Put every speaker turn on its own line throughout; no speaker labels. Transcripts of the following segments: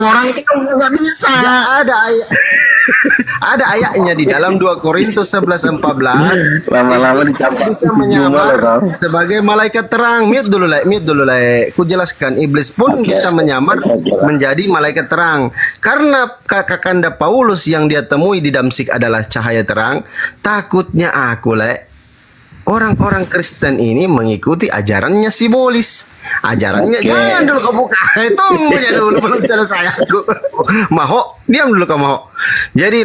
orang itu nggak bisa.
Ada ayat. Ada ayatnya di dalam 2 Korintus 11:14.
Lama-lama dicampur
Bisa menyamar sebagai malaikat terang. Mute dulu lah. Ku jelaskan, iblis pun bisa menyamar menjadi malaikat terang. Karena kakanda Paulus yang dia temui di Damsik adalah cahaya terang. Takutnya aku orang-orang Kristen ini mengikuti ajarannya simbolis. Ajarannya jangan dulu kau buka. Tunggu aja dulu belum selesai aku. Maho, diam dulu kau Maho. Jadi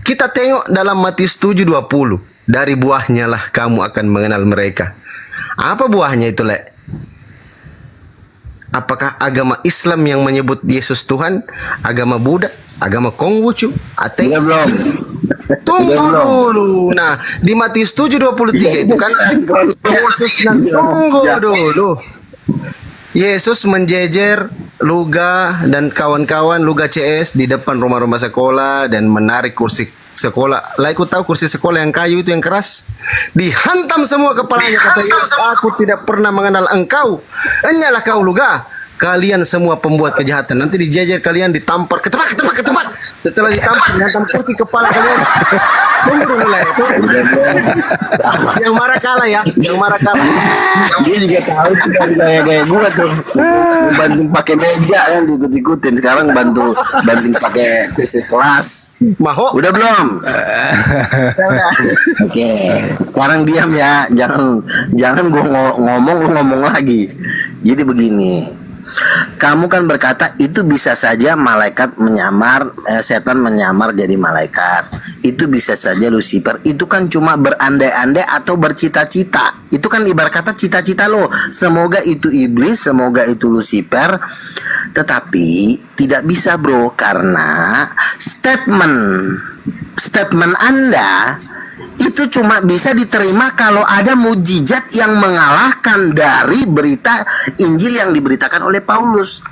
kita tengok dalam Matius 7:20. Dari buahnya lah kamu akan mengenal mereka. Apa buahnya itu, Apakah agama Islam yang menyebut Yesus Tuhan? Agama Buddha? Agama Konghucu? Ateis?
Belum.
Tunggu dulu. Nah, di Matius 7:23 itu kan Yesus tunggu dulu. Yesus menjejer Luga dan kawan-kawan Luga CS di depan rumah-rumah sekolah dan menarik kursi sekolah. Aku tahu kursi sekolah yang kayu itu yang keras. Dihantam semua kepalanya, kata Yesus, aku tidak pernah mengenal engkau. Hanyalah kau Luga. Kalian semua pembuat kejahatan. Nanti dijejer kalian, ditampar, ketepak. Setelah ditampar, dihantam kursi kepala kalian. Tunggu dulu itu. Yang marah kalah ya.
Dia juga tahu sih dari gaya-gaya gua tuh. Banting pakai meja yang diikut-ikutin. Sekarang banting pakai kursi kelas.
Maho.
Udah belum? Oke. Sekarang diam ya. Jangan gua ngomong lu ngomong lagi. Jadi begini. Kamu kan berkata itu bisa saja malaikat menyamar, setan menyamar jadi malaikat. Itu bisa saja Lucifer. Itu kan cuma berandai-andai atau bercita-cita. Itu kan ibarat kata cita-cita lo. Semoga itu iblis, semoga itu Lucifer. Tetapi tidak bisa bro, karena statement Anda itu cuma bisa diterima kalau ada mujizat yang mengalahkan dari berita Injil yang diberitakan oleh Paulus.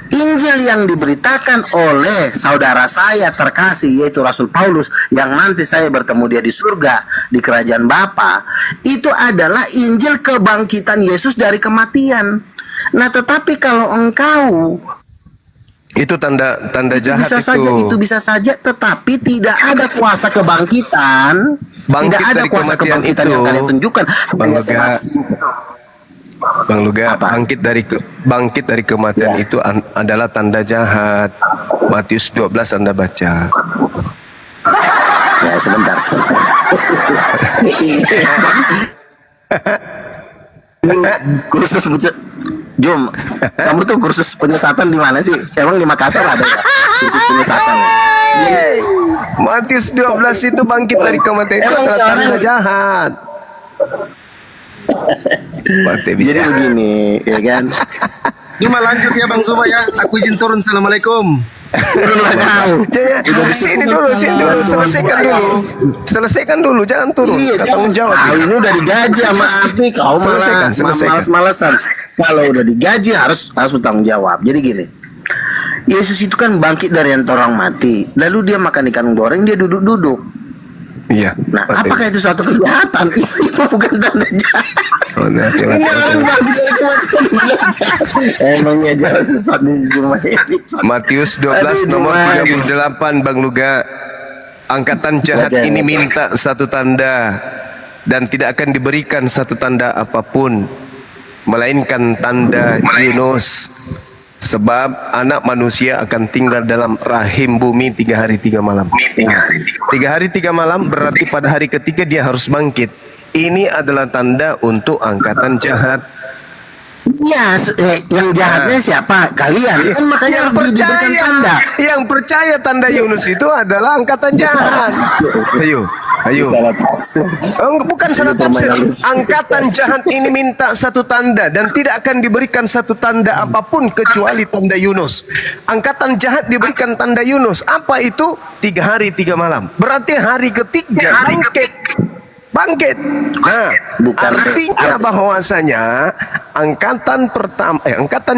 Injil yang diberitakan oleh saudara saya terkasih, yaitu Rasul Paulus, yang nanti saya bertemu dia di surga, di kerajaan Bapa, itu adalah Injil kebangkitan Yesus dari kematian. Nah, tetapi kalau engkau
itu tanda jahat
itu bisa saja, tetapi tidak ada kuasa kebangkitan. Tidak ada kuasa kebangkitan yang kalian tunjukkan.
Bang Luga, bangkit dari kematian itu adalah tanda jahat. Matius 12 Anda baca.
Ya, sebentar. Kursus Jom, kamu tuh kursus penyesatan di mana sih? Emang di Makassar ada ya? Kursus penyesatan ya?
Matius 12 itu bangkit dari kematian itu adalah tanda jahat.
Jadi begini, ya kan?
Cuma lanjut ya Bang Suba ya. Aku izin turun. Assalamualaikum.
Sini dulu, selesaikan dulu, jangan turun. Tanggung jawab.
Ini udah digaji sama Api, kau malah malas-malesan. Kalau udah digaji harus bertanggung jawab. Jadi gini, Yesus itu kan bangkit dari antara orang mati, lalu dia makan ikan goreng, dia duduk-duduk.
Iya.
Nah, apakah itu suatu kejahatan? Itu bukan tanda jahat. Emangnya jalan sesat di rumah ini.
Matius 12 nomor 38 Bang Luga. Angkatan jahat ini minta satu tanda, dan tidak akan diberikan satu tanda apapun melainkan tanda Yunus. Sebab anak manusia akan tinggal dalam rahim bumi 3 hari 3 malam. 3 hari 3 malam berarti pada hari ketiga dia harus bangkit. Ini adalah tanda untuk angkatan jahat.
Ya, yang jahatnya siapa? Kalian. Kan makanya
yang
harus diberikan tanda.
Yang percaya tanda Yunus itu adalah angkatan jahat. Ayo. Bukan salah tafsir. Angkatan jahat ini minta satu tanda, dan tidak akan diberikan satu tanda apapun kecuali tanda Yunus. Angkatan jahat diberikan tanda Yunus. Apa itu? 3 hari 3 malam. Berarti hari ketiga bangkit. Nah, artinya bahwasanya angkatan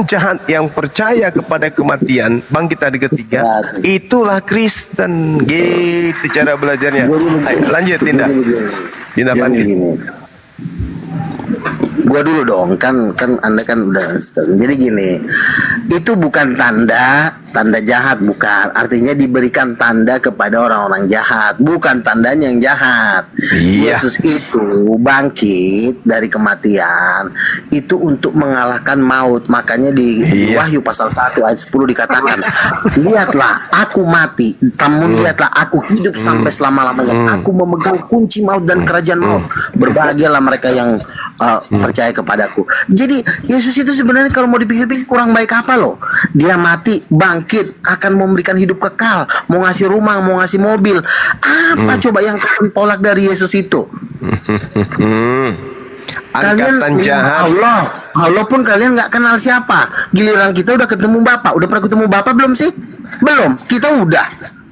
jahat yang percaya kepada kematian bangkit hari ketiga, itulah Kristen. Gitu cara belajarnya. Ayo, lanjut Dinda. Dinda Pandit.
Gua dulu dong, kan Anda kan udah. Jadi gini, itu bukan tanda jahat, bukan. Artinya diberikan tanda kepada orang-orang jahat, bukan tandanya yang jahat.
Iya.
Yesus itu bangkit dari kematian itu untuk mengalahkan maut. Makanya di
Iya.
Wahyu pasal 1 ayat 10 dikatakan, lihatlah aku mati, namun lihatlah aku hidup sampai selama-lamanya. Aku memegang kunci maut dan kerajaan maut. Berbahagialah mereka yang percaya kepadaku. Jadi Yesus itu sebenarnya kalau mau dipikir-pikir kurang baik apa loh. Dia mati, bangkit, akan memberikan hidup kekal, mau ngasih rumah, mau ngasih mobil. Apa coba yang kalian tolak dari Yesus itu? Kalian
Angkatan jahat.
Allah pun kalian nggak kenal siapa. Giliran kita udah ketemu Bapak. Udah pernah ketemu Bapak belum sih? Belum. Kita udah.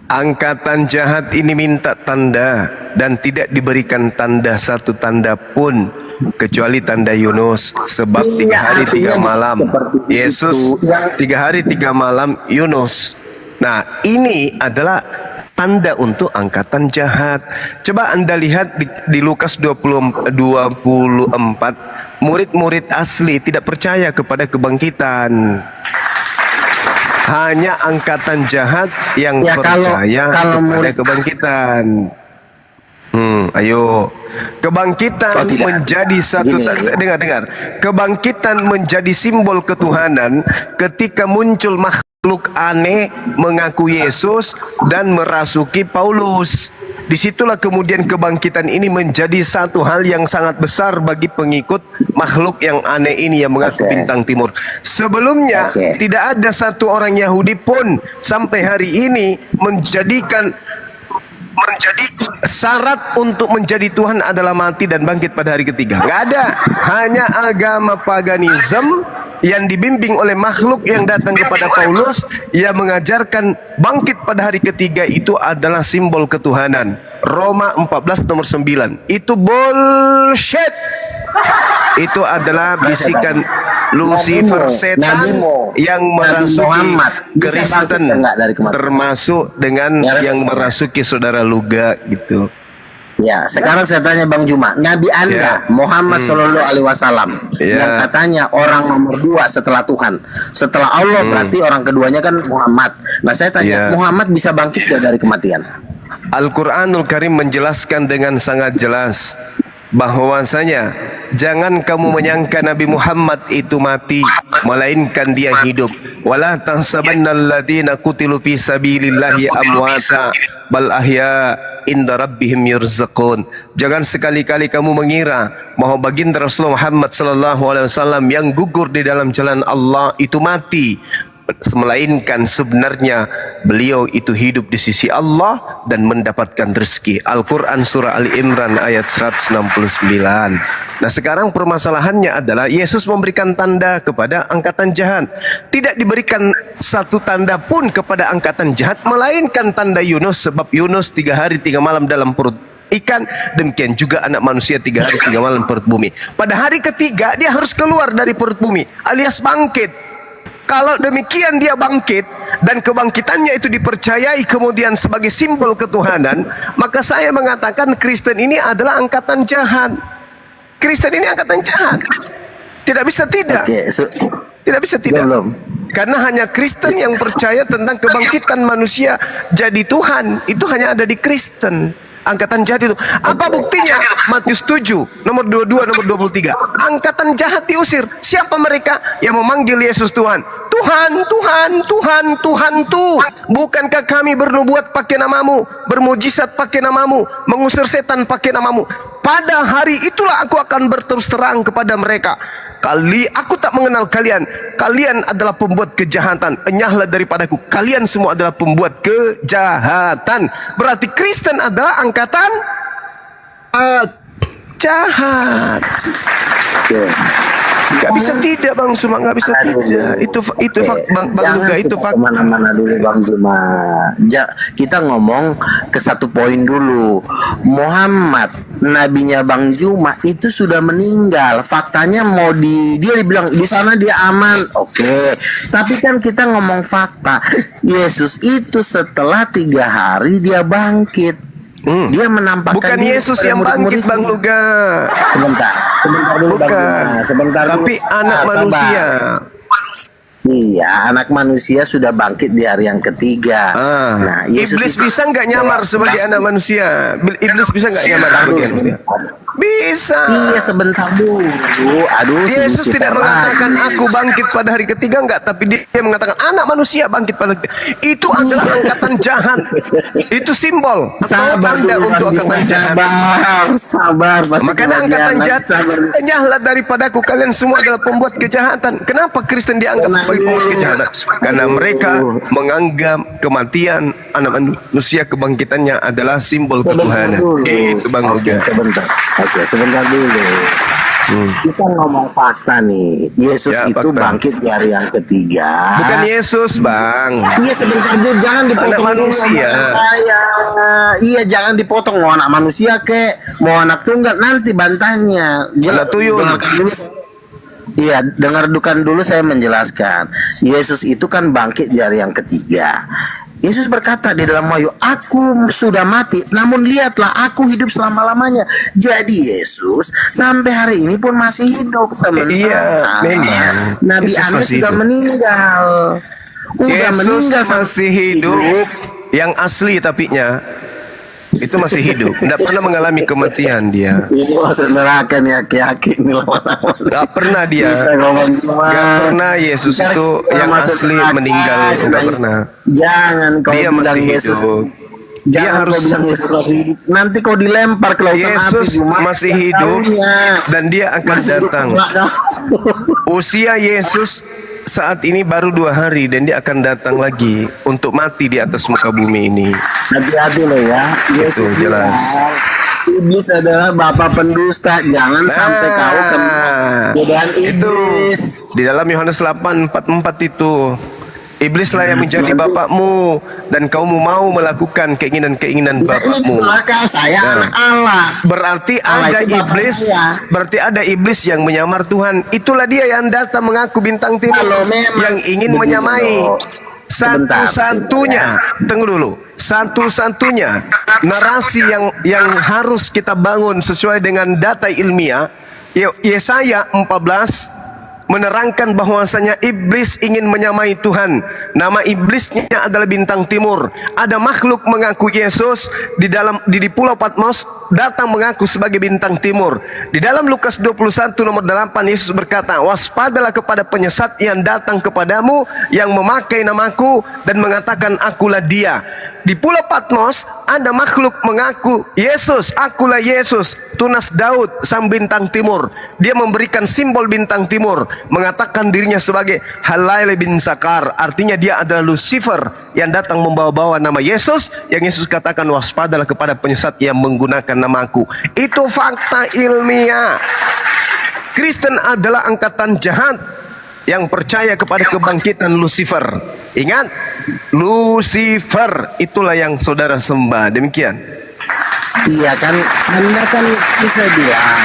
Angkatan jahat ini minta tanda dan tidak diberikan tanda satu tanda pun kecuali tanda Yunus, sebab 3 hari 3 malam Yesus, 3 hari 3 malam Yunus. Nah, ini adalah tanda untuk angkatan jahat. Coba Anda lihat di Lukas 24, murid-murid asli tidak percaya kepada kebangkitan. Hanya angkatan jahat yang percaya
kalau
kepada
murid
kebangkitan. Ayo, kebangkitan menjadi satu. Dengar. Kebangkitan menjadi simbol ketuhanan ketika muncul makhluk aneh mengaku Yesus dan merasuki Paulus. Disitulah kemudian kebangkitan ini menjadi satu hal yang sangat besar bagi pengikut makhluk yang aneh ini yang mengaku bintang timur. Sebelumnya tidak ada satu orang Yahudi pun sampai hari ini menjadi syarat untuk menjadi Tuhan adalah mati dan bangkit pada hari ketiga. Nggak ada. Hanya agama paganisme yang dibimbing oleh makhluk yang datang kepada Paulus yang mengajarkan bangkit pada hari ketiga itu adalah simbol ketuhanan. Roma 14 nomor 9. Itu bullshit. Itu adalah bisikan Lucifer, setan yang merasuki Kristen, termasuk dengan yang merasuki saudara Luga gitu.
Ya, sekarang saya tanya Bang Juma, Nabi Anda Muhammad Shallallahu Alaihi Wasallam yang katanya orang nomor 2 setelah Tuhan, setelah Allah berarti orang keduanya kan Muhammad. Nah, saya tanya, Muhammad bisa bangkit gak dari kematian?
Al-Quranul Karim menjelaskan dengan sangat jelas bahwasanya jangan kamu menyangka Nabi Muhammad itu mati, melainkan dia hidup. Wala tahsabannal ladzina qutilu fi sabilillahi amwata bal ahya inda rabbihim yurzaqun. Jangan sekali-kali kamu mengira bahwa baginda Rasulullah Muhammad sallallahu alaihi wasallam yang gugur di dalam jalan Allah itu mati, melainkan sebenarnya beliau itu hidup di sisi Allah dan mendapatkan rezeki. Al-Quran surah Ali Imran ayat 169. Nah, sekarang permasalahannya adalah Yesus memberikan tanda kepada angkatan jahat. Tidak diberikan satu tanda pun kepada angkatan jahat, melainkan tanda Yunus, sebab Yunus 3 hari 3 malam dalam perut ikan, demikian juga anak manusia 3 hari 3 malam perut bumi. Pada hari ketiga dia harus keluar dari perut bumi alias bangkit. Kalau demikian dia bangkit dan kebangkitannya itu dipercayai kemudian sebagai simbol ketuhanan, maka saya mengatakan Kristen ini adalah angkatan jahat. Kristen ini angkatan jahat. Tidak bisa tidak. Tidak bisa tidak. Karena hanya Kristen yang percaya tentang kebangkitan manusia jadi Tuhan. Itu hanya ada di Kristen. Angkatan jahat itu. Apa buktinya? Matius 7 nomor 22 nomor 23. Angkatan jahat diusir. Siapa mereka yang memanggil Yesus Tuhan? Tuhan, Tuhan, Tuhan, Tuhan tuh. Bukankah kami bernubuat pakai namamu, bermujizat pakai namamu, mengusir setan pakai namamu? Pada hari itulah aku akan berterus terang kepada mereka. Aku tak mengenal kalian. Kalian adalah pembuat kejahatan. Enyahlah daripadaku. Kalian semua adalah pembuat kejahatan. Berarti Kristen adalah angkatan jahat. Gak bisa tidak Bang Suma, gak bisa tidak. Itu Bang Luga, itu fakta.
Mana dulu Bang Juma. Kita ngomong ke satu poin dulu. Muhammad, nabinya Bang Juma itu sudah meninggal. Faktanya mau dia dibilang di sana dia aman. Oke. Tapi kan kita ngomong fakta. Yesus itu setelah 3 hari dia bangkit. Dia menampakkan
Bukan
diri
Yesus
kepada
yang bangkit,
murid-muridnya.
Bang Luga.
Sebentar dulu Bang
Bukan.
Luna, sebentar dulu.
Tapi anak
Sabar.
manusia.
Iya, anak manusia sudah bangkit di hari yang ketiga. Nah, Yesus
Iblis
itu-
bisa nggak nyamar sebagai anak manusia? Iblis bisa nggak nyamar sebagai anak manusia? Bisa.
Iya, sebentar dulu. Aduh, si
Yesus
Lucifer
tidak mengatakan
lagi.
aku bangkit pada hari ketiga, enggak, tapi dia mengatakan anak manusia bangkit pada hari ketiga. Itu adalah angkatan jahat. Itu simbol atau tanda
dulu,
untuk
Bang.
angkatan jahat.
Sabar. Pasti
Makanya
kebagian.
angkatan
Nanti
jahat,
sabar.
enyahlah daripadaku, kalian semua adalah pembuat kejahatan. Kenapa Kristen dianggap sebagai pembuat kejahatan? Karena mereka menganggap kematian anak manusia, kebangkitannya adalah simbol ketuhanan. Itu Bang
Oke,
Luga.
sebentar dulu. Kita ngomong fakta nih. Yesus
Ya,
itu
fakta.
bangkit di hari yang ketiga.
Bukan Yesus, Bang.
Iya, sebentar dulu, jangan dipotong
Anak
dulu
manusia.
omongan saya. Iya, jangan dipotong. Mau anak manusia kek, mau anak tunggal, nanti bantahnya.
Anak tuyul.
Dengarkan dulu. Iya, dengarkan dulu saya menjelaskan. Yesus itu kan bangkit di hari yang ketiga. Yesus berkata di dalam Wahyu, aku sudah mati, namun lihatlah aku hidup selama-lamanya. Jadi Yesus sampai hari ini pun masih hidup. Sementara
Iya, memang.
Nabi
Yesus
Anda
masih
sudah
hidup.
meninggal. Udah
Yesus
meninggal
masih hidup. Yang asli tapinya itu masih hidup. Tidak pernah mengalami kematian dia.
Ini masuk neraka nih, yakin nih lama-lama.
Gak pernah dia.
Bisa ngomong gimana?
Gak pernah Yesus
Ntar
itu
kita
yang
masuk
asli
neraka.
meninggal. Gak pernah.
Jangan kau
Dia
bilang
masih
Yesus.
hidup. Dia
Jangan
harus
kau bilang Yesus masih hidup. Nanti kau dilempar ke lautan api.
Yesus
Jumat.
masih hidup dan dia akan
Masih hidup
datang.
enggak kau?
Usia Yesus saat ini baru 2 hari dan dia akan datang lagi untuk mati di atas muka bumi ini.
Hati-hati loh ya. Yesus
jelas.
bilang, Iblis adalah bapak pendusta. Jangan sampai kau kena godaan
Itu
iblis.
di dalam Yohanes 8:44 itu. Iblislah yang menjadi bapakmu dan kamu mau melakukan keinginan-keinginan bapakmu.
Itulah kau, saya anak Allah.
Berarti
Allah
ada
itu bapak
iblis,
saya.
berarti ada iblis yang menyamar Tuhan. Itulah dia yang datang mengaku bintang timur
Kalau memang
yang ingin
begitu,
menyamai
sebentar,
satu-satunya. Tunggu dulu. Satu-satunya narasi yang harus kita bangun sesuai dengan data ilmiah. Yesaya 14 menerangkan bahwasanya iblis ingin menyamai Tuhan. Nama iblisnya adalah bintang timur. Ada makhluk mengaku Yesus di Pulau Patmos datang mengaku sebagai bintang timur. Di dalam Lukas 21 nomor 8 Yesus berkata, waspadalah kepada penyesat yang datang kepadamu yang memakai namaku dan mengatakan akulah dia. Di Pulau Patmos ada makhluk mengaku Yesus, akulah Yesus, tunas Daud, sang bintang timur. Dia memberikan simbol bintang timur, mengatakan dirinya sebagai Halail bin Sakar. Artinya dia adalah Lucifer yang datang membawa-bawa nama Yesus. Yang Yesus katakan waspadalah kepada penyesat yang menggunakan namaku. Itu fakta ilmiah. Kristen adalah angkatan jahat yang percaya kepada kebangkitan Lucifer. Ingat, Lucifer itulah yang saudara sembah. Demikian.
Iya kan, Anda kan bisa bilang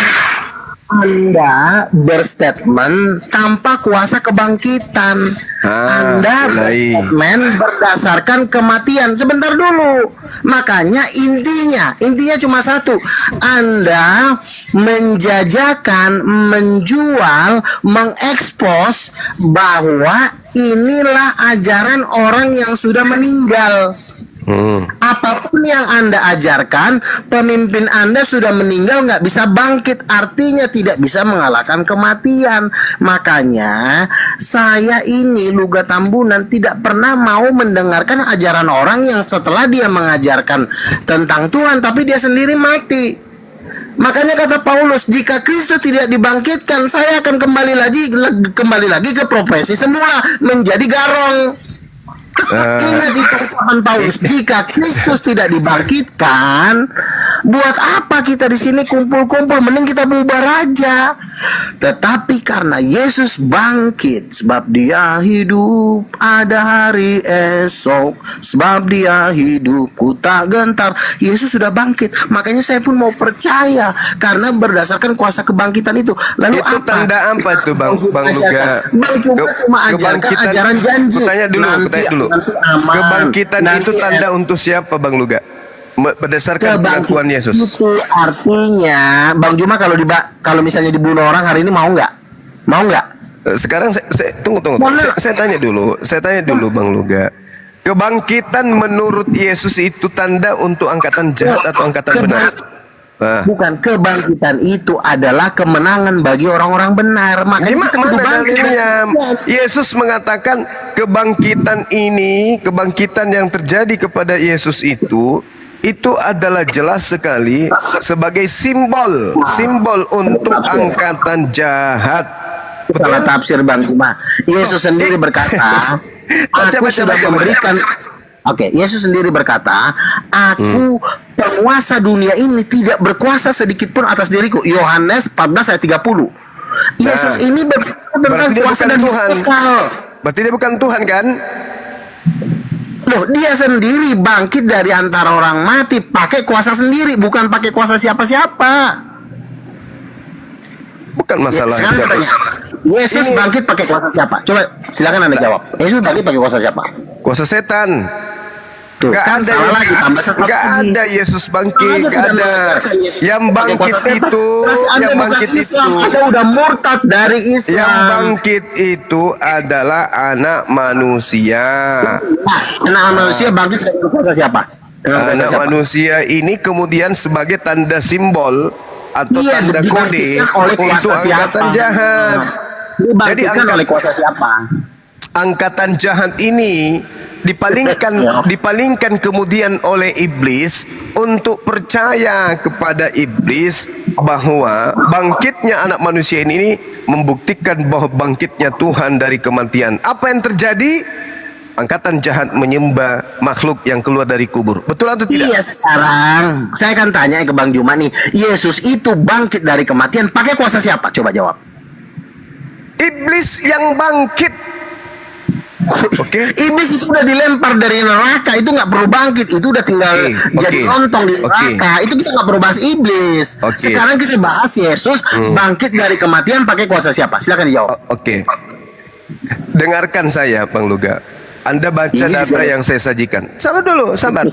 Anda berstatement tanpa kuasa kebangkitan. Anda
mulai.
berstatement berdasarkan kematian. Sebentar dulu. Makanya intinya cuma satu. Anda menjajakan, menjual, mengekspos bahwa inilah ajaran orang yang sudah meninggal. Apapun yang Anda ajarkan, pemimpin Anda sudah meninggal, nggak bisa bangkit, artinya tidak bisa mengalahkan kematian. Makanya saya ini Luga Tambunan tidak pernah mau mendengarkan ajaran orang yang setelah dia mengajarkan tentang Tuhan tapi dia sendiri mati. Makanya kata Paulus, jika Kristus tidak dibangkitkan, saya akan kembali lagi ke profesi semula, menjadi garong. Ingat itu ucapan Paulus, jika Kristus tidak dibangkitkan, buat apa kita di sini kumpul-kumpul? Mending kita bubar aja. Tetapi karena Yesus bangkit, sebab Dia hidup, ada hari esok, sebab Dia hidup, ku tak gentar. Yesus sudah bangkit, makanya saya pun mau percaya karena berdasarkan kuasa kebangkitan itu. Lalu
Itu
apa?
tanda apa tuh Bang Luga?
Bang cuma ajarkan ajaran janji.
Kutanya dulu.
Nanti aman.
Kebangkitan
Nanti
itu tanda untuk siapa Bang Luga? berdasarkan pengakuan Yesus.
Itu artinya Bang Juma kalau misalnya dibunuh orang hari ini mau nggak? Mau nggak?
Sekarang tunggu. Saya tanya dulu Bang Luga. Kebangkitan menurut Yesus itu tanda untuk angkatan jahat atau angkatan benar?
Bukan, kebangkitan itu adalah kemenangan bagi orang-orang benar. Makanya kita
Mana
kudu bangkit.
dalilnya? Yesus mengatakan kebangkitan yang terjadi kepada Yesus itu adalah jelas sekali sebagai simbol untuk angkatan jahat.
Salah tafsir Bang Juma. Yesus sendiri berkata, aku sudah memberikan. Oke, Yesus sendiri berkata, aku penguasa dunia ini tidak berkuasa sedikit pun atas diriku. Yohanes 14 ayat 30. Yesus ini berbicara tentang kuasa dan
Tuhan.
kekal.
Berarti dia bukan Tuhan kan?
Loh, dia sendiri bangkit dari antara orang mati pakai kuasa sendiri, bukan pakai kuasa siapa-siapa.
Bukan masalah.
Sekarang saya tanya, Yesus bangkit pakai kuasa siapa? Coba silakan Anda jawab. Yesus bangkit pakai kuasa siapa?
Kuasa setan.
Tuh, kan salah lagi, tambah satu
Gak
lagi.
ada Yesus bangkit, gak ada. Yang bangkit itu,
Anda udah murtad dari Islam.
yang bangkit itu adalah anak manusia.
Anak manusia bangkit dari kuasa siapa? Dengan kuasa
Anak
siapa?
manusia ini kemudian sebagai tanda simbol atau
Iya,
tanda kode
dibangkitkan oleh kuasa
untuk angkatan
siapa?
jahat. Jadi
Dibangkitkan oleh kuasa siapa?
angkatan jahat ini dipalingkan kemudian oleh iblis untuk percaya kepada iblis bahwa bangkitnya anak manusia ini membuktikan bahwa bangkitnya Tuhan dari kematian. Apa yang terjadi? Angkatan jahat menyembah makhluk yang keluar dari kubur. Betul atau tidak?
Iya, sekarang saya akan tanya ke Bang Juma nih, Yesus itu bangkit dari kematian pakai kuasa siapa? Coba jawab.
Iblis yang bangkit. Oke.
Iblis itu udah dilempar dari neraka, itu nggak perlu bangkit, itu udah tinggal jadi lontong di neraka. Itu kita nggak perlu bahas iblis. Sekarang kita bahas Yesus bangkit dari kematian pakai kuasa siapa? Silakan dijawab.
Oke. Dengarkan saya, Bang Luga. Anda baca data yang saya sajikan. Sabar dulu, sabar.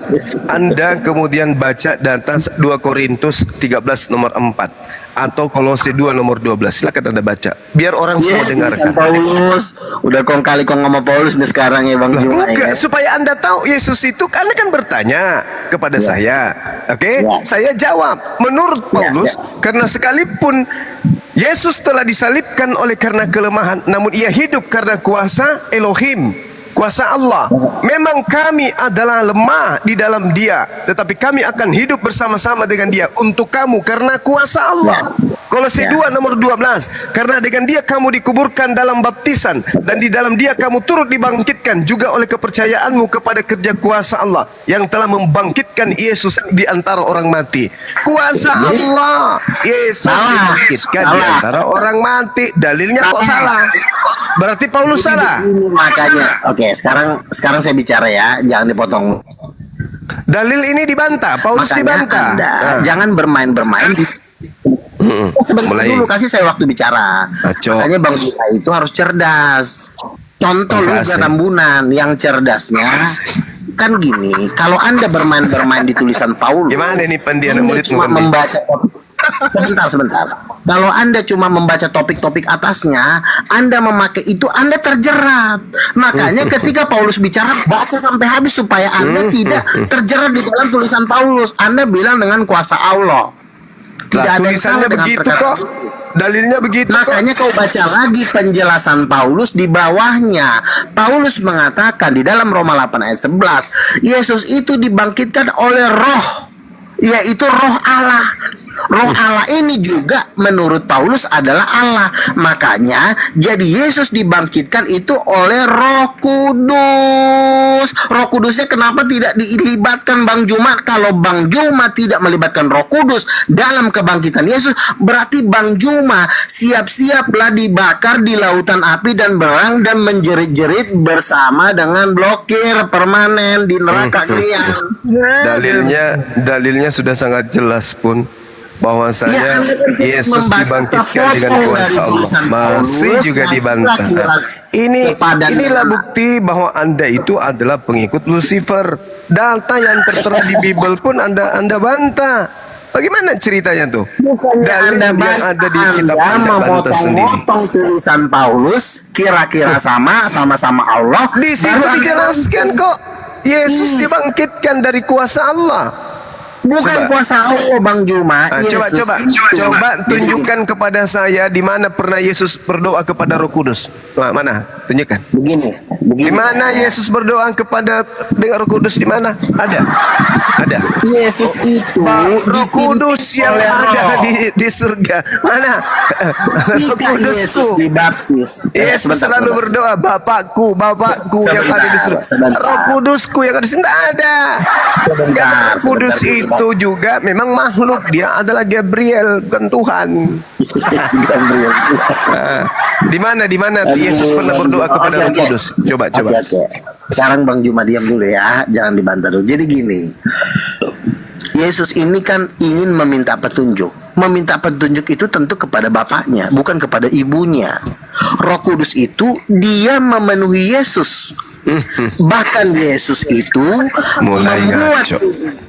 Anda kemudian baca data 2 Korintus 13 nomor 4 atau Kolose 2 nomor 12. Silakan Anda baca. Biar orang semua dengarkan.
Paulus, udah kong kali kong sama Paulus nih sekarang ya Bang Juma.
Enggak, supaya Anda tahu Yesus itu, Anda kan bertanya kepada saya. Oke? Saya jawab. Menurut Paulus, karena sekalipun Yesus telah disalibkan oleh karena kelemahan, namun ia hidup karena kuasa Elohim, kuasa Allah. Memang kami adalah lemah di dalam Dia, tetapi kami akan hidup bersama-sama dengan Dia untuk kamu karena kuasa Allah. Kolose 2 nomor 12. Karena dengan Dia kamu dikuburkan dalam baptisan, dan di dalam Dia kamu turut dibangkitkan juga oleh kepercayaanmu kepada kerja kuasa Allah yang telah membangkitkan Yesus di antara orang mati. Kuasa Allah, Yesus dibangkitkan di antara orang mati. Dalilnya kok salah? Berarti Paulus salah.
Makanya, oke, sekarang saya bicara ya, jangan dipotong.
Dalil ini dibantah, Paulus
Makanya
dibantah.
Anda jangan bermain-bermain di sebentar dulu, kasih saya waktu bicara. Makanya Bang Juma itu harus cerdas. Contoh Luga Tambunan yang cerdasnya kan gini, kalau Anda bermain-bermain di tulisan Paulus,
gimana nih pendiam murid
cuma membaca sebentar. Kalau Anda cuma membaca topik-topik atasnya, Anda memakai itu, Anda terjerat. Makanya ketika Paulus bicara, baca sampai habis supaya Anda tidak terjerat di dalam tulisan Paulus. Anda bilang dengan kuasa Allah. Tidak ada
tulisannya begitu kok. Dalilnya begitu.
Makanya kau baca lagi penjelasan Paulus di bawahnya. Paulus mengatakan di dalam Roma 8 ayat 11, Yesus itu dibangkitkan oleh Roh, yaitu Roh Allah. Roh Allah ini juga menurut Paulus adalah Allah. Makanya jadi Yesus dibangkitkan itu oleh Roh Kudus. Roh Kudusnya kenapa tidak dilibatkan Bang Juma? Kalau Bang Juma tidak melibatkan Roh Kudus dalam kebangkitan Yesus, berarti Bang Juma siap-siaplah dibakar di lautan api dan berang dan menjerit-jerit bersama dengan blokir permanen di neraka kalian.
Dalilnya sudah sangat jelas pun. bahwasanya
Ya, Anda kan
Yesus
membaca
dibangkitkan dengan
potong
kuasa
dari
Allah.
tulisan
Masih
Paulus
juga
yang
dibantah.
kira-kira
Inilah bukti bahwa Anda itu adalah pengikut Lucifer. Data yang tertera di Bible pun Anda bantah. Bagaimana ceritanya tuh? Dalil yang ada di kitab Anda bantah sendiri.
memotong tulisan Paulus kira-kira sama-sama Allah.
Di situ
baru Anda
dijelaskan kok Yesus dibangkitkan dari kuasa Allah.
bukan
Coba.
kuasa Allah, Bang Juma.
Nah,
Yesus itu.
tunjukkan kepada saya di mana pernah Yesus berdoa kepada Roh Kudus. Nah, mana? Tunjukkan.
Begini.
Di mana Yesus berdoa kepada dengan Roh Kudus, di mana? Ada.
Yesus itu
Roh Kudus yang
oleh
ada
Roh.
di surga. Mana? Roh
Ketika Yesus
Kudusku.
dibaptis.
Yesus selalu berdoa, Bapakku yang ada di surga.
Sebentar.
Roh Kudusku yang ada di sini tidak ada.
Sebentar,
Karena Roh Kudus
sebentar.
itu juga memang makhluk, dia adalah Gabriel, bukan Tuhan. Nah, di mana Yesus pernah berdoa kepada Roh Kudus? Coba.
Oke. Sekarang Bang Juma diam dulu ya, jangan dibantah dulu. Jadi gini, Yesus ini kan ingin meminta petunjuk. Meminta petunjuk itu tentu kepada bapaknya, bukan kepada ibunya. Roh Kudus itu dia memenuhi Yesus. Bahkan Yesus itu
Mulai
membuat
ngaco.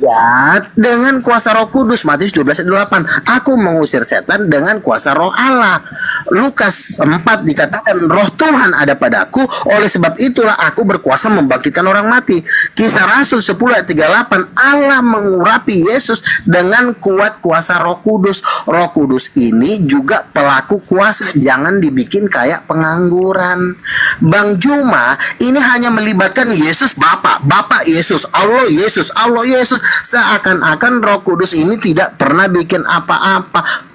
mujizat dengan kuasa Roh Kudus. Matius 12 ayat 8. Aku mengusir setan dengan kuasa Roh Allah. Lukas 4 dikatakan Roh Tuhan ada padaku, oleh sebab itulah aku berkuasa membangkitkan orang mati. Kisah Rasul 10 ayat 38, Allah mengurapi Yesus dengan kuat kuasa Roh Kudus. Roh Kudus ini juga pelaku kuasa, jangan dibikin kayak pengangguran. Bang Juma ini hanya melibatkan Yesus Bapa Yesus, Allah Yesus, Allah Yesus. Seakan-akan Roh Kudus ini tidak pernah bikin apa-apa.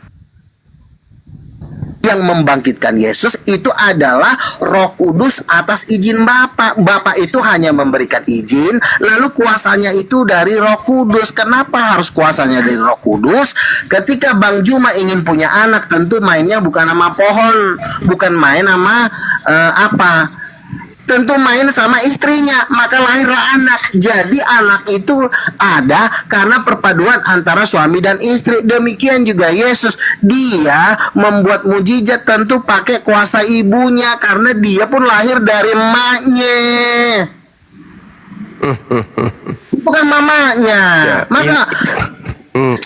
Yang membangkitkan Yesus itu adalah Roh Kudus atas izin Bapa. Bapa itu hanya memberikan izin, lalu kuasanya itu dari Roh Kudus. Kenapa harus kuasanya dari Roh Kudus? Ketika Bang Juma ingin punya anak, tentu mainnya bukan sama pohon, bukan main sama tentu main sama istrinya, maka lahirlah anak. Jadi anak itu ada karena perpaduan antara suami dan istri. Demikian juga Yesus, dia membuat mujizat tentu pakai kuasa ibunya, karena dia pun lahir dari emaknya, bukan mamanya. Masa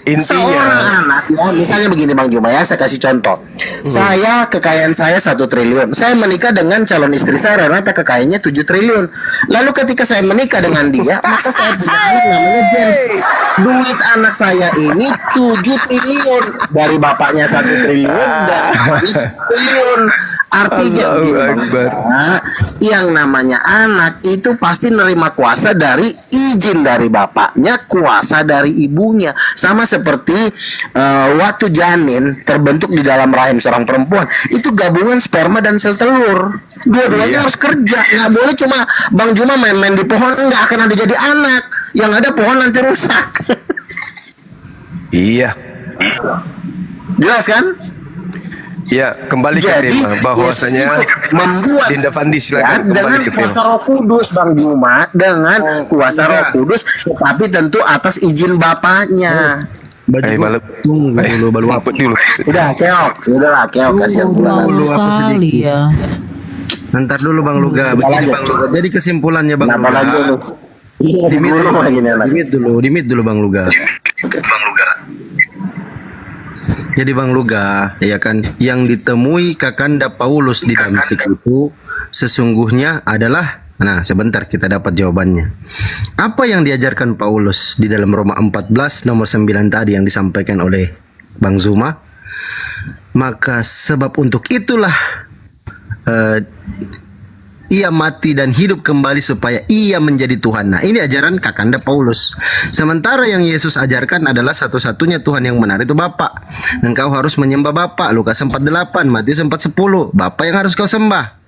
Intinya
seorang anak, ya, misalnya begini Bang Juma ya, saya kasih contoh. Saya, kekayaan saya 1 triliun. Saya menikah dengan calon istri saya, ternyata kekayaannya 7 triliun. Lalu ketika saya menikah dengan dia, maka saya punya anak namanya James. Duit anak saya ini 7 triliun. Dari bapaknya 1 triliun dan mamanya 1 triliun. Artinya
Allahu
begini, Bang
Akbar.
Juma, yang namanya anak itu pasti nerima kuasa dari izin dari bapaknya, kuasa dari ibunya. Sama seperti waktu janin terbentuk di dalam rahim seorang perempuan, itu gabungan sperma dan sel telur. Dua-duanya harus kerja. Nggak boleh cuma Bang Juma main-main di pohon, nggak akan ada jadi anak. Yang ada pohon nanti rusak.
iya.
Jelas kan?
Ya, kembali ke
Jadi
tema bahwasanya
Yesus membuat
Dinda Fandi silakan
dengan
kembali ke
kuasa
tema.
Roh Kudus, Bang Juma, dengan kuasa Roh Kudus, tetapi tentu atas izin bapaknya.
Malam.
Tunggu dulu, baru apa
dulu.
Udah keok, kasihan pula.
dulu apa
Kali
sedikit.
ya.
Ntar dulu Bang Luga, begini Bang Luga. Jadi kesimpulannya Bang
Kenapa lagi lu?
Luga.
Iya, digulung lagi nih anak.
Dimit dulu Bang Luga. Jadi Bang Luga, ya kan, yang ditemui Kakanda Paulus di Damsik itu sesungguhnya adalah, nah sebentar kita dapat jawabannya. Apa yang diajarkan Paulus di dalam Roma 14 nomor 9 tadi yang disampaikan oleh Bang Zuma? Maka sebab untuk itulah ia mati dan hidup kembali supaya ia menjadi Tuhan. Nah, ini ajaran Kakanda Paulus. Sementara yang Yesus ajarkan adalah satu-satunya Tuhan yang benar itu Bapa. Engkau harus menyembah Bapa. Lukas 4:8, Matius 4:10. Bapa yang harus kau sembah.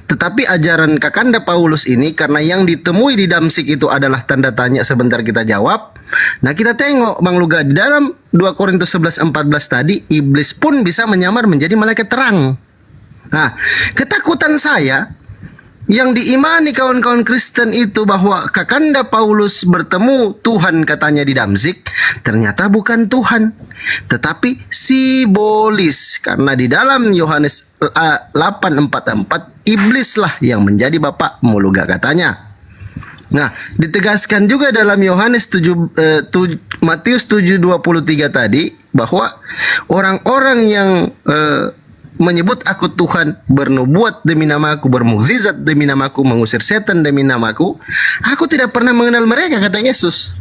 Tetapi ajaran Kakanda Paulus ini, karena yang ditemui di Damsik itu adalah tanda tanya, sebentar kita jawab. Nah, kita tengok Bang Luga di dalam 2 Korintus 11:14 tadi, iblis pun bisa menyamar menjadi malaikat terang. Nah, ketakutan saya yang diimani kawan-kawan Kristen itu bahwa Kakanda Paulus bertemu Tuhan katanya di Damsyik, ternyata bukan Tuhan, tetapi simbolis. Karena di dalam Yohanes 8:44 iblislah yang menjadi bapakmu luga katanya. Nah, ditegaskan juga dalam Matius 7:23 tadi bahwa orang-orang yang menyebut aku Tuhan, bernubuat demi namaku, bermukjizat demi namaku, mengusir setan demi namaku, aku tidak pernah mengenal mereka, kata Yesus.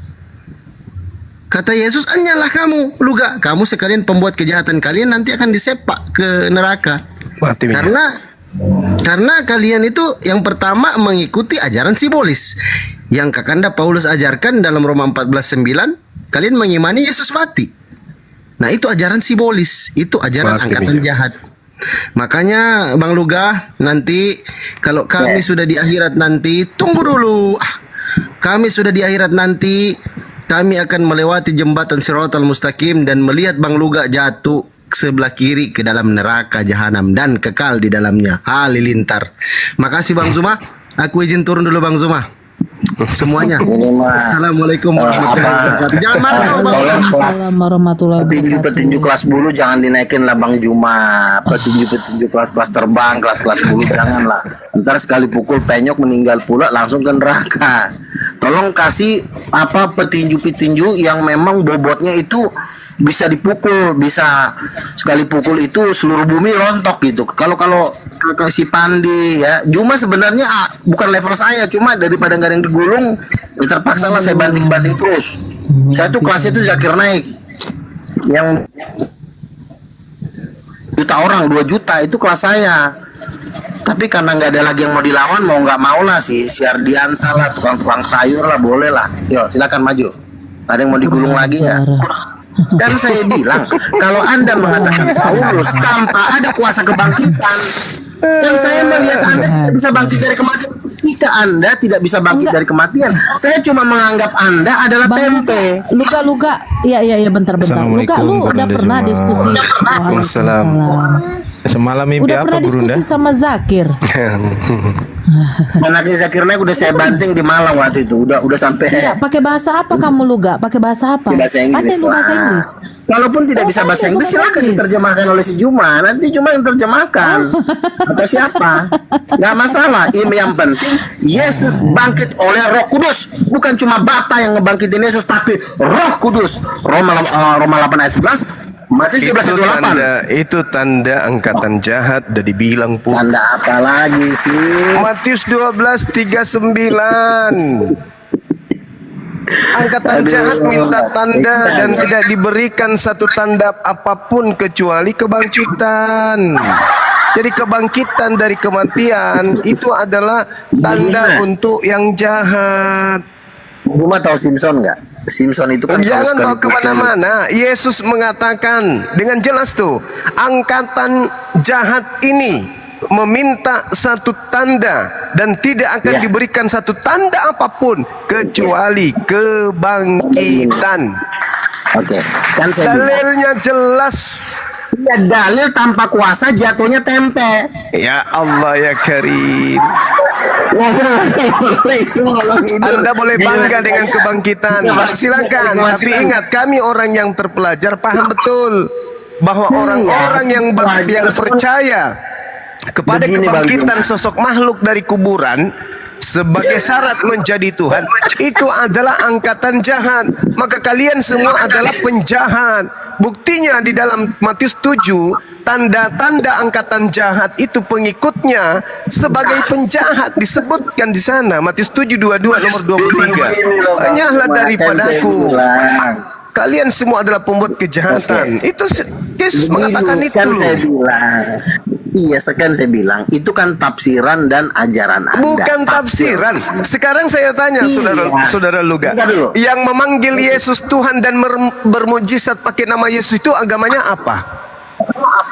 Kata Yesus, hanyalah kamu luga, kamu sekalian pembuat kejahatan, kalian nanti akan disepak ke neraka. Karena kalian itu yang pertama mengikuti ajaran simbolis yang Kakanda Paulus ajarkan dalam Roma 14:9, kalian mengimani Yesus mati. Nah, itu ajaran simbolis, itu ajaran angkatan jahat. Makanya Bang Luga, nanti kalau kami sudah di akhirat nanti, tunggu dulu. Kami sudah di akhirat nanti, kami akan melewati jembatan Shiratal Mustaqim dan melihat Bang Luga jatuh sebelah kiri ke dalam neraka jahanam dan kekal di dalamnya halilintar. Makasih Bang Zuma. Aku izin turun dulu Bang Zuma. Semuanya. Assalamualaikum warahmatullahi wabarakatuh. Jangan marah Bang.
Assalamualaikum warahmatullahi wabarakatuh.
Petinju kelas bulu jangan dinaikin lah Bang Juma. Petinju kelas terbang, kelas bulu janganlah. Ntar sekali pukul penyok meninggal pula langsung ke neraka. Tolong kasih petinju yang memang bobotnya itu bisa dipukul, bisa sekali pukul itu seluruh bumi rontok gitu. Kalau si Pandi ya, Juma sebenarnya bukan level saya, cuma daripada nggak ada yang digulung, ya terpaksa lah saya banting terus. Saya tuh kelasnya tuh Zakir Naik, yang juta orang 2 juta itu kelas saya. Tapi karena nggak ada lagi yang mau dilawan, mau nggak mau lah si Ardian salah, tukang sayur lah, boleh lah. Yo silakan maju. Ada yang mau digulung lagi nggak? Dan saya bilang, kalau Anda mengatakan Paulus tanpa ada kuasa kebangkitan, dan saya melihat Anda tidak bisa bangkit dari kematian. Ketika Anda tidak bisa bangkit dari kematian, saya cuma menganggap Anda adalah tempe.
Luga, ya bentar. Luga, lu udah pernah diskusi?
Waalaikumsalam. Semalam mimpi
Udah
apa
pernah
Burunda?
diskusi sama Zakir?
Anaknya Zakir Naik udah saya banting di Malang waktu itu, udah sampai.
Iya, pakai bahasa apa kamu Luga? Pakai bahasa apa?
Bahasa Inggris.
Pandai lu bahasa Inggris.
Kalaupun tidak bisa bahasa Inggris, silakan diterjemahkan oleh si Juma. Nanti Juma yang terjemahkan. Atau siapa? Nggak masalah. Ini yang penting Yesus bangkit oleh Roh Kudus. Bukan cuma Bapa yang ngebangkitin Yesus, tapi Roh Kudus. Roma 8 ayat 11. Matius 13:28.
Itu tanda angkatan jahat, udah dibilang pun.
Tanda apa lagi sih?
Matius 12:39. Angkatan jahat minta tanda dan tidak diberikan satu tanda apapun kecuali kebangkitan. Jadi kebangkitan dari kematian itu adalah tanda untuk yang jahat.
Juma tahu Simpson nggak? Simpson itu kan
Jangan
kalau
bawa kemana-mana. Yesus mengatakan dengan jelas tuh, angkatan jahat ini meminta satu tanda dan tidak akan diberikan satu tanda apapun kecuali kebangkitan.
Oke, kan saya bilang,
Dalilnya jelas.
ya dalil tanpa kuasa jatuhnya tempe.
Ya Allah ya Karim. Anda boleh bangga dengan kebangkitan. Silakan. Tapi ingat, kami orang yang terpelajar paham betul bahwa orang-orang yang percaya kepada kebangkitan sosok makhluk dari kuburan sebagai syarat menjadi Tuhan, itu adalah angkatan jahat. Maka kalian semua adalah penjahat. Buktinya di dalam Matius 7, tanda-tanda angkatan jahat itu pengikutnya sebagai penjahat disebutkan di sana. Matius 7:22 nomor 23. Hanyalah daripadaku. Kalian semua adalah pembuat kejahatan. Itu Yesus mengatakan itu
kan
loh.
saya bilang. Iya, sekarang saya bilang itu kan tafsiran dan ajaran Anda.
Bukan tafsiran. Sekarang saya tanya saudara Luga, yang memanggil Yesus Tuhan dan bermujizat pakai nama Yesus itu agamanya apa?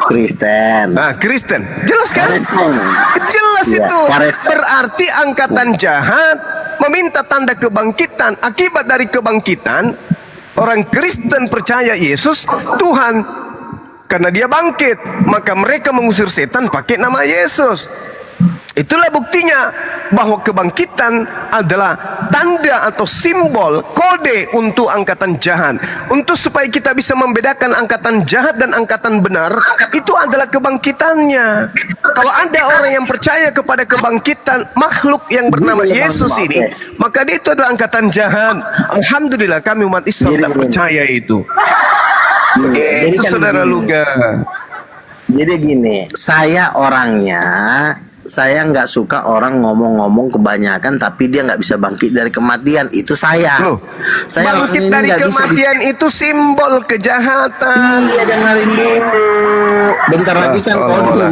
Kristen.
Nah, Kristen. Jelas kan?
Kristen.
Jelas
Iya,
itu.
Kristen.
Berarti angkatan jahat meminta tanda kebangkitan. Akibat dari kebangkitan, orang Kristen percaya Yesus Tuhan. Karena dia bangkit, maka mereka mengusir setan pakai nama Yesus. Itulah buktinya bahwa kebangkitan adalah tanda atau simbol kode untuk angkatan jahat. Untuk supaya kita bisa membedakan angkatan jahat dan angkatan benar, itu adalah kebangkitannya. Kalau ada orang yang percaya kepada kebangkitan makhluk yang bernama Yesus ini, maka dia itu adalah angkatan jahat. Alhamdulillah kami umat Islam tidak percaya itu. Itu
kan
saudara
begini.
Luga.
Jadi gini, saya orangnya, saya nggak suka orang ngomong-ngomong kebanyakan tapi dia nggak bisa bangkit dari kematian. Itu saya.
Loh,
Saya orang
bangkit
ini
dari
nggak bisa
kematian itu simbol kejahatan.
Iya, dengerin dulu. Bentar lagi kan
Allah.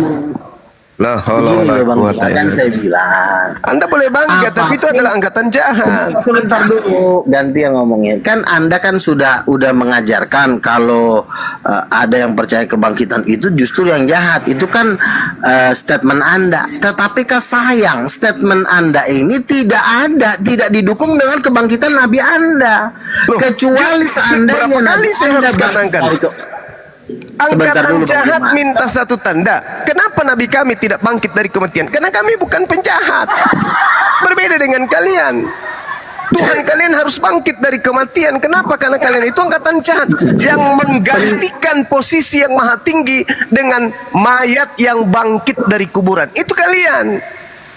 La haula
Begini
wala
loh Bang,
quwata
kan
illa
saya bilang.
Anda boleh bangga, tapi itu adalah angkatan jahat.
Sebentar dulu, ganti yang ngomongnya. Kan Anda kan udah mengajarkan kalau ada yang percaya kebangkitan itu justru yang jahat. Itu kan statement Anda. Tetapi sayang, statement Anda ini tidak didukung dengan kebangkitan Nabi Anda.
Loh,
Kecuali seandainya
berapa kali saya harus
bangkit
katakan?
dari Sebentar
Angkatan
dulu, Bang
jahat
Juma.
minta satu tanda. Kenapa Nabi kami tidak bangkit dari kematian? Karena kami bukan penjahat. Berbeda dengan kalian. Tuhan kalian harus bangkit dari kematian. Kenapa? Karena kalian itu angkatan jahat yang menggantikan posisi yang maha tinggi dengan mayat yang bangkit dari kuburan. Itu kalian.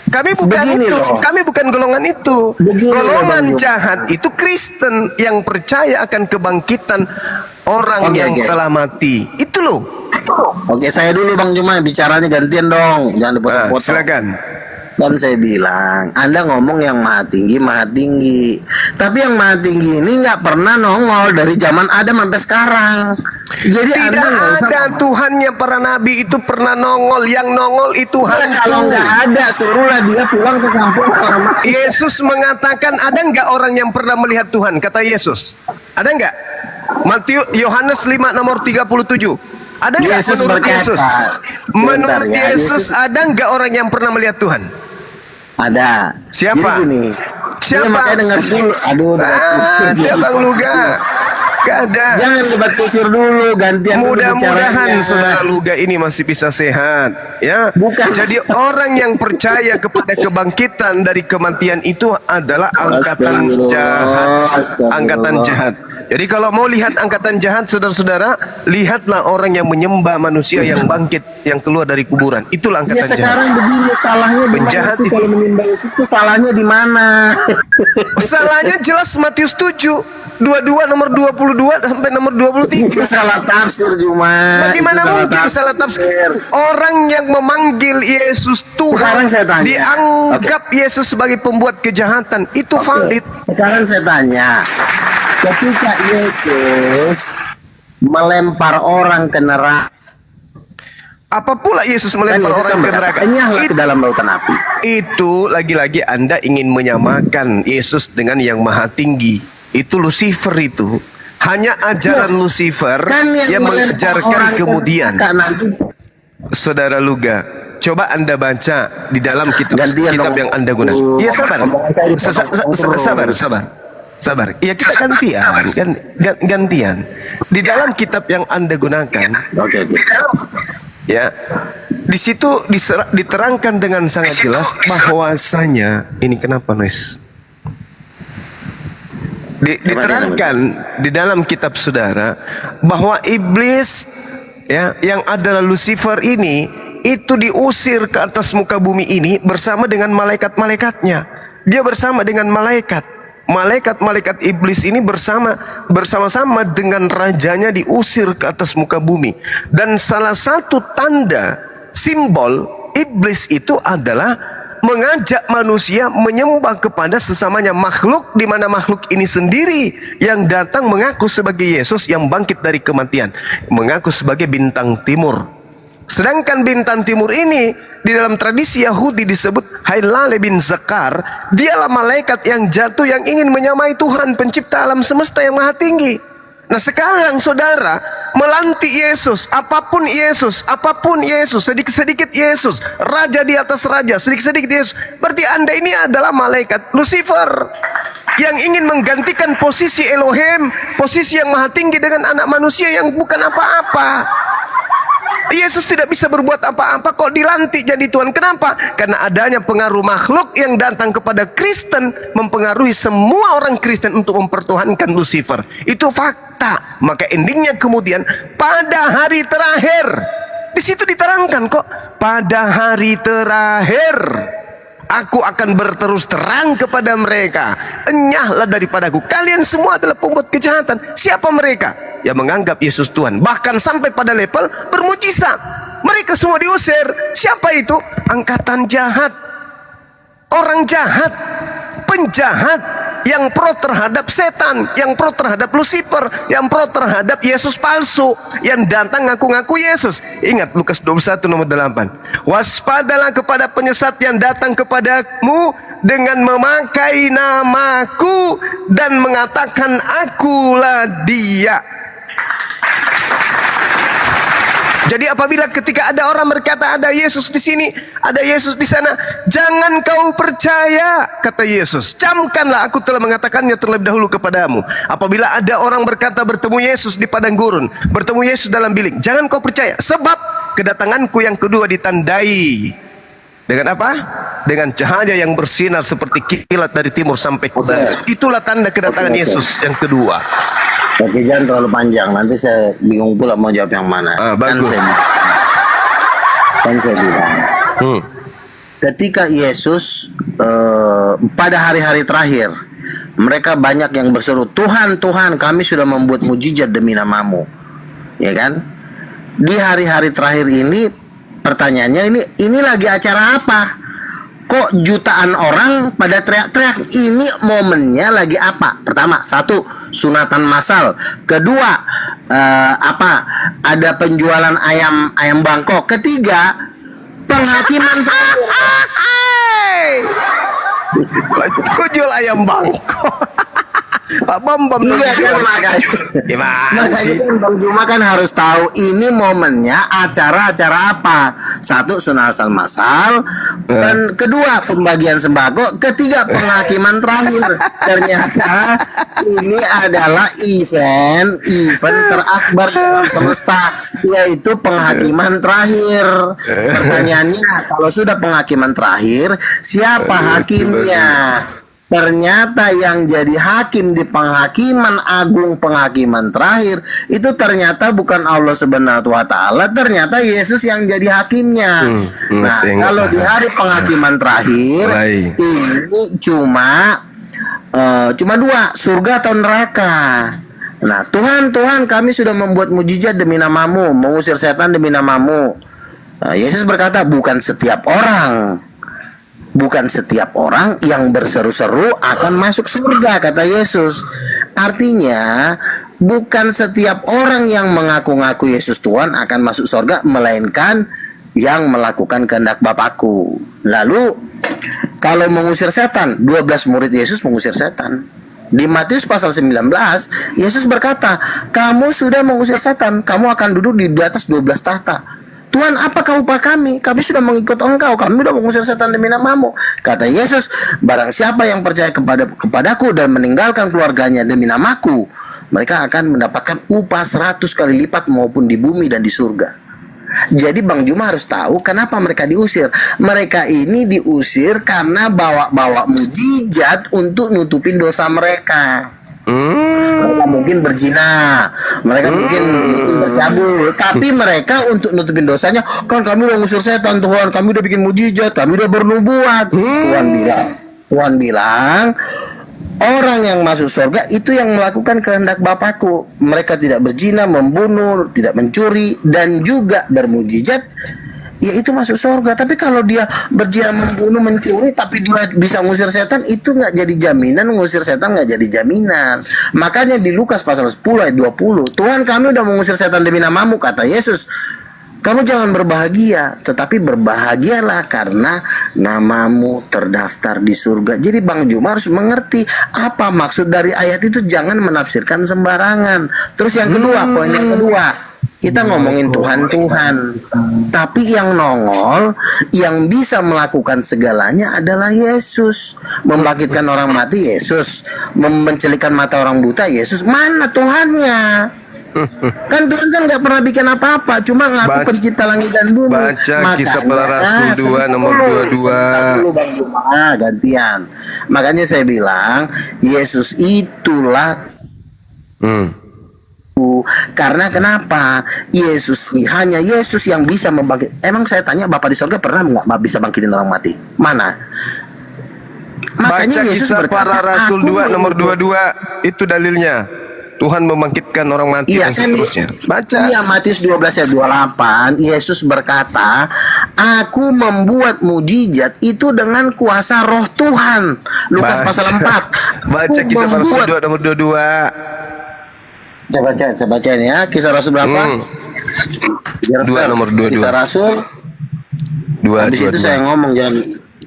Kami bukan
Begini
itu.
loh.
Kami bukan golongan itu.
Begini loh,
Golongan
Bang Juma.
jahat itu Kristen yang percaya akan kebangkitan orang yang telah mati. Itu loh.
Oke, saya dulu Bang Juma, bicaranya gantian dong. Jangan dipotong-potong.
Silakan.
Dan saya bilang, Anda ngomong yang maha tinggi. Tapi yang maha tinggi ini nggak pernah nongol dari zaman Adam sampai sekarang. Jadi
Tidak
Anda nggak usah.
ada Tuhannya para nabi itu pernah nongol. Yang nongol itu
Kalau
hantu.
nggak ada, suruhlah dia pulang ke kampung halaman.
Yesus mengatakan, ada nggak orang yang pernah melihat Tuhan? Kata Yesus. Ada nggak? Matius Yohanes 5 nomor 37. Ada nggak
Yesus
menurut
berkata,
Yesus?
sebentar
Menurut
ya,
Yesus ada nggak orang yang pernah melihat Tuhan?
Ada.
Siapa?
Jadi gini.
Siapa?
Iya, makanya dengar dulu. Aduh, debat kusir.
Ada Bang Luga. Gak ada.
Jangan debat kusir dulu, gantian dulu
Mudah-mudahan
bicaranya.
saudara Luga ini masih bisa sehat, ya.
Bukan.
Jadi orang yang percaya kepada kebangkitan dari kematian itu adalah angkatan
Astagfirullah,
jahat,
astagfirullah.
angkatan jahat. Jadi kalau mau lihat angkatan jahat, saudara-saudara, lihatlah orang yang menyembah manusia yang bangkit, yang keluar dari kuburan. Itulah
Ya
angkatan jahat.
sekarang begini, salahnya di mana
Penjahat
sih
itu.
kalau menimbang itu salahnya di mana?
Salahnya jelas Matius 7, 22 nomor 22 sampai nomor 23.
Itu salah tafsir Juma.
Bagaimana
Itu
mungkin salah tafsir? Orang yang memanggil Yesus
Sekarang
Tuhan
saya tanya.
dianggap Yesus sebagai pembuat kejahatan. Itu valid.
Sekarang saya tanya, ketika Yesus melempar orang ke neraka,
Apa pula Yesus
kan
melempar
Yesus
orang
kan
ke
berkata,
neraka?
"Enyahlah ke dalam lautan api."
Itu lagi-lagi Anda ingin menyamakan Yesus dengan yang maha tinggi. Itu Lucifer itu. Hanya ajaran Lucifer
Kan
yang
melempar
mengajarkan
orang ke
kemudian.
neraka nanti.
Saudara Luga, coba Anda baca di dalam kitab
Gantian dong.
yang Anda gunakan. Iya, sabar.
Omongan saya dipotong.
Sabar. Iya, kita gantian, gantian. Di dalam kitab yang Anda gunakan,
Oke.
ya, di situ diterangkan dengan sangat jelas bahwasanya ini kenapa noise? Diterangkan di dalam kitab saudara bahwa iblis, ya, yang adalah Lucifer ini itu diusir ke atas muka bumi ini bersama dengan malaikat-malaikatnya. Dia bersama dengan malaikat iblis ini bersama-sama dengan rajanya diusir ke atas muka bumi. Dan salah satu tanda simbol iblis itu adalah mengajak manusia menyembah kepada sesamanya makhluk, di mana makhluk ini sendiri yang datang mengaku sebagai Yesus yang bangkit dari kematian, mengaku sebagai bintang timur. Sedangkan bintang timur ini di dalam tradisi Yahudi disebut Hailale bin Zakar. Dialah malaikat yang jatuh yang ingin menyamai Tuhan pencipta alam semesta yang maha tinggi. Nah sekarang saudara melantik Yesus, apapun Yesus, sedikit-sedikit Yesus, raja di atas raja, sedikit-sedikit Yesus. Berarti Anda ini adalah malaikat Lucifer yang ingin menggantikan posisi Elohim, posisi yang maha tinggi dengan anak manusia yang bukan apa-apa. Yesus tidak bisa berbuat apa-apa kok dilantik jadi Tuhan. Kenapa? Karena adanya pengaruh makhluk yang datang kepada Kristen mempengaruhi semua orang Kristen untuk mempertuhankan Lucifer. Itu fakta. Maka endingnya kemudian pada hari terakhir, di situ diterangkan kok, pada hari terakhir aku akan berterus terang kepada mereka. Enyahlah daripadaku. Kalian semua adalah pembuat kejahatan. Siapa mereka? Yang menganggap Yesus Tuhan. Bahkan sampai pada level bermujizat. Mereka semua diusir. Siapa itu? Angkatan jahat. Orang jahat. Penjahat. Yang pro terhadap setan. Yang pro terhadap Lucifer. Yang pro terhadap Yesus palsu. Yang datang ngaku-ngaku Yesus. Ingat Lukas 21 nomor 8. Waspadalah kepada penyesat yang datang kepadamu dengan memakai namaku dan mengatakan akulah dia. Jadi apabila ketika ada orang berkata ada Yesus di sini, ada Yesus di sana, jangan kau percaya, kata Yesus. Camkanlah, aku telah mengatakannya terlebih dahulu kepadamu. Apabila ada orang berkata bertemu Yesus di padang gurun, bertemu Yesus dalam bilik, jangan kau percaya, sebab kedatanganku yang kedua ditandai dengan apa? Dengan cahaya yang bersinar seperti kilat dari timur sampai ke barat. Itulah tanda kedatangan Yesus yang kedua.
Oke, jangan terlalu panjang. Nanti saya bingung pula mau jawab yang mana.
Bagus.
Kan saya bilang, ketika Yesus pada hari-hari terakhir, mereka banyak yang berseru, Tuhan, Tuhan, kami sudah membuat mujizat demi namamu. Ya kan? Di hari-hari terakhir ini, pertanyaannya ini lagi acara apa? Kok jutaan orang pada teriak-teriak? Ini momennya lagi apa? Pertama, satu, sunatan massal. Kedua, ada penjualan ayam Bangkok. Ketiga, penghakiman.
Kok jual ayam Bangkok? Pak Bambam.
Iya kan, makanya kan Bang Juma kan harus tahu ini momennya acara-acara apa. Satu, sunatan massal, dan kedua pembagian sembako, ketiga penghakiman terakhir. Ternyata ini adalah event terakbar dalam semesta, yaitu penghakiman terakhir. Pertanyaannya, kalau sudah penghakiman terakhir, siapa hakimnya? Ternyata yang jadi hakim di penghakiman agung, penghakiman terakhir, itu ternyata bukan Allah Subhanahu wa Ta'ala, ternyata Yesus yang jadi hakimnya. Nah, kalau di hari penghakiman terakhir, ini cuma dua, surga atau neraka. Nah, Tuhan, kami sudah membuat mujizat demi namamu, mengusir setan demi namamu. Nah, Yesus berkata, bukan setiap orang yang berseru-seru akan masuk surga, kata Yesus. Artinya, bukan setiap orang yang mengaku-ngaku Yesus Tuhan akan masuk surga, melainkan yang melakukan kehendak Bapakku. Lalu, kalau mengusir setan, 12 murid Yesus mengusir setan. Di Matius pasal 19, Yesus berkata, kamu sudah mengusir setan, kamu akan duduk di atas 12 tahta. Tuhan, apakah upah kami? Kami sudah mengikut engkau, kami sudah mengusir setan demi namamu. Kata Yesus, barang siapa yang percaya kepadaku dan meninggalkan keluarganya demi namaku, mereka akan mendapatkan upah 100 kali lipat maupun di bumi dan di surga. Jadi Bang Juma harus tahu kenapa mereka diusir. Mereka ini diusir karena bawa-bawa mujizat untuk nutupin dosa mereka. Mereka mungkin berzina, mereka mungkin bercabul, tapi mereka untuk nutupin dosanya, kan kami udah ngusir setan Tuhan, kami udah bikin mujizat, kami udah bernubuat. Tuhan bilang orang yang masuk surga itu yang melakukan kehendak Bapakku. Mereka tidak berzina, membunuh, tidak mencuri, dan juga bermujizat, ya itu masuk surga. Tapi kalau dia berzina, membunuh, mencuri, tapi dia bisa ngusir setan, itu nggak jadi jaminan. Ngusir setan nggak jadi jaminan. Makanya di Lukas pasal 10 ayat 20, Tuhan, kami udah mengusir setan demi namamu, kata Yesus. Kamu jangan berbahagia, tetapi berbahagialah karena namamu terdaftar di surga. Jadi Bang Juma harus mengerti apa maksud dari ayat itu. Jangan menafsirkan sembarangan. Terus yang kedua, poin yang kedua, kita ngomongin Tuhan, tapi yang nongol, yang bisa melakukan segalanya adalah Yesus. Membangkitkan orang mati, Yesus. Mencelikkan mata orang buta, Yesus. Mana Tuhannya? Kan Tuhan kan nggak pernah bikin apa-apa, cuma ngaku
Baca-
pencipta langit dan bumi.
baca Kisah Para
Makanya,
Rasul 2 nomor 22.
sebentar dulu, Bang Juma, gantian. Makanya saya bilang Yesus itulah
Hmm.
karena kenapa? Hanya Yesus yang bisa membangkit. Emang saya tanya Bapak di sorga pernah nggak bisa bangkitin orang mati? Mana?
Baca
Yesus
Kisah
berkata,
Para Rasul
"Aku
2 nomor
membuat-"
22, itu dalilnya. Tuhan membangkitkan orang mati
Iya
dan
kan,
seterusnya. Baca.
Iya, Matius 12 ayat 28, Yesus berkata, "Aku membuat mujizat itu dengan kuasa Roh Tuhan." Lukas pasal 4.
Baca
Aku
Kisah Para Rasul
membuat-
2 nomor 22.
Saya bacain ya, Kisah Rasul berapa? Biar
2
fair.
nomor 22.
Kisah Rasul.
2
Habis itu saya ngomong, jangan.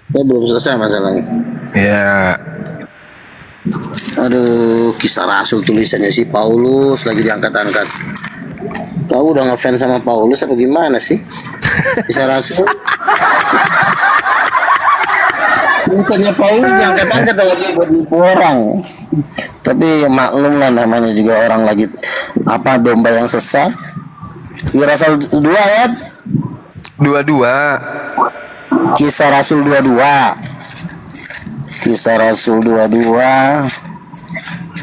Saya belum selesai masalahnya.
Ya.
Aduh, Kisah Rasul tulisannya si Paulus lagi diangkat-angkat. Kau udah ngefans sama Paulus apa gimana sih? Kisah Rasul. Tulisannya Paulus diangkat-angkat lagi buat nipu orang. Tapi maklum lah, namanya juga orang lagi domba yang sesat. Kisah Rasul 2 ayat
22.
Kisah Rasul 22. Kisah Rasul 22.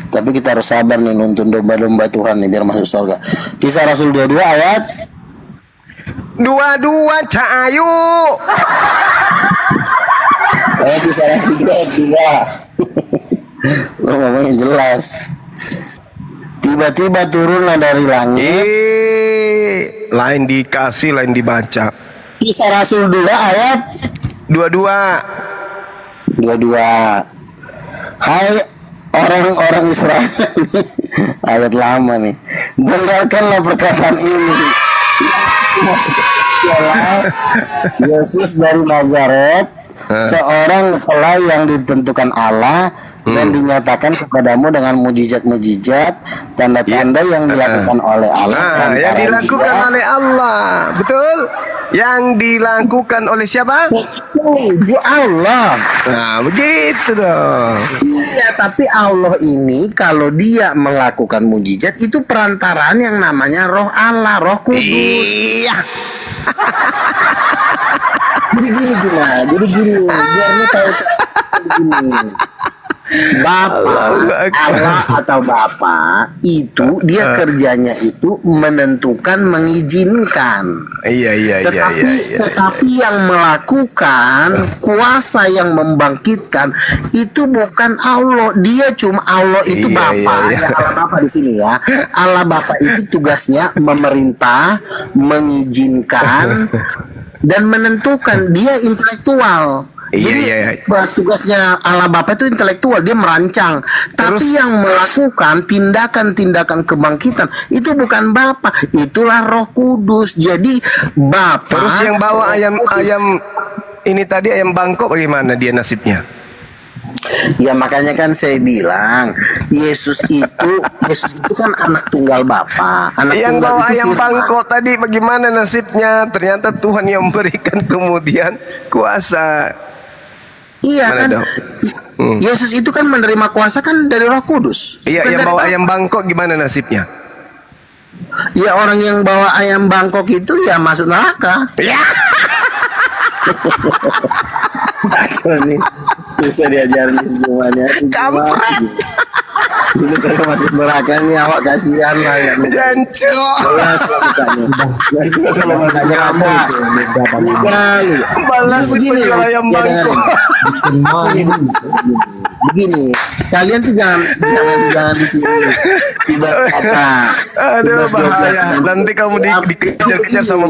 Tapi kita harus sabar nih nuntun domba-domba Tuhan nih biar masuk surga. Kisah Rasul 22 ayat
22 Cahayu.
Kisah Rasul 22. Lo ngomongin jelas. Tiba-tiba turunlah dari langit.
Lain dikasih, lain dibaca.
Kisah Rasul 2 ayat
22.
22. Hai orang-orang Israel. Ayat lama nih. Dengarkanlah perkataan ini. Ialah Yesus dari Nazaret, seorang pelai yang ditentukan Allah dan dinyatakan kepadamu dengan mujizat-mujizat, tanda-tanda yang dilakukan oleh Allah.
Nah, yang dilakukan oleh Allah, betul? Yang dilakukan oleh siapa?
Allah.
Nah, begitu dong.
Iya, tapi Allah ini kalau dia melakukan mujizat itu perantaraan yang namanya Roh Allah, Roh Kudus.
Iya.
Jadi gini Juma, biar lu tahu gini. Bapak, Allah atau Bapak itu dia kerjanya itu menentukan, mengizinkan.
Iya.
Tetapi yang melakukan, kuasa yang membangkitkan itu bukan Allah. Dia cuma Allah itu
Iya,
Bapa.
iya.
Ya, Allah Bapa di sini ya. Allah Bapa itu tugasnya memerintah, mengizinkan dan menentukan. Dia intelektual. Jadi tugasnya Allah Bapa itu intelektual, dia merancang. Tapi yang melakukan tindakan-tindakan kebangkitan itu bukan Bapa, itulah Roh Kudus. Jadi Bapa.
Terus yang bawa ayam ini tadi, ayam bangkok, bagaimana dia nasibnya?
Ya makanya kan saya bilang Yesus itu kan anak tunggal Bapa.
Yang bawa ayam bangkok tadi bagaimana nasibnya? Ternyata Tuhan yang memberikan kemudian kuasa.
Iya
Mana
kan.
dong?
Yesus itu kan menerima kuasa kan dari Roh Kudus.
Iya,
Bukan
yang
dari
bawa
Bapa.
ayam bangkok gimana nasibnya?
Ya orang yang bawa ayam bangkok itu ya masuk neraka.
Ya.
Aku nih bisa diajarin semuanya.
Kampret.
Ini kalau masuk neraka nih awak kasihan lah ya.
Jancok.
Balas lah mukanya. Nanti kalau masuk neraka. Kali.
Balas si
Begini,
penjual ayam
ya,
bangkok.
Begini, kalian tuh jangan di sini. Tiba kata.
Aduh,
11, 12,
bahaya. Nanti kamu dikejar-kejar sama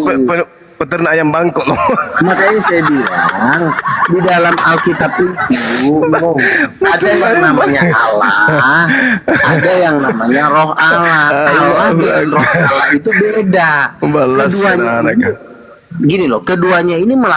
peternak ayam bangkok loh.
Makanya saya bilang di dalam Alkitab itu ada yang namanya Allah, ada yang namanya Roh Allah. Allah dan Roh Allah itu beda.
Balas
Keduanya
anak.
gini loh, keduanya ini melakukan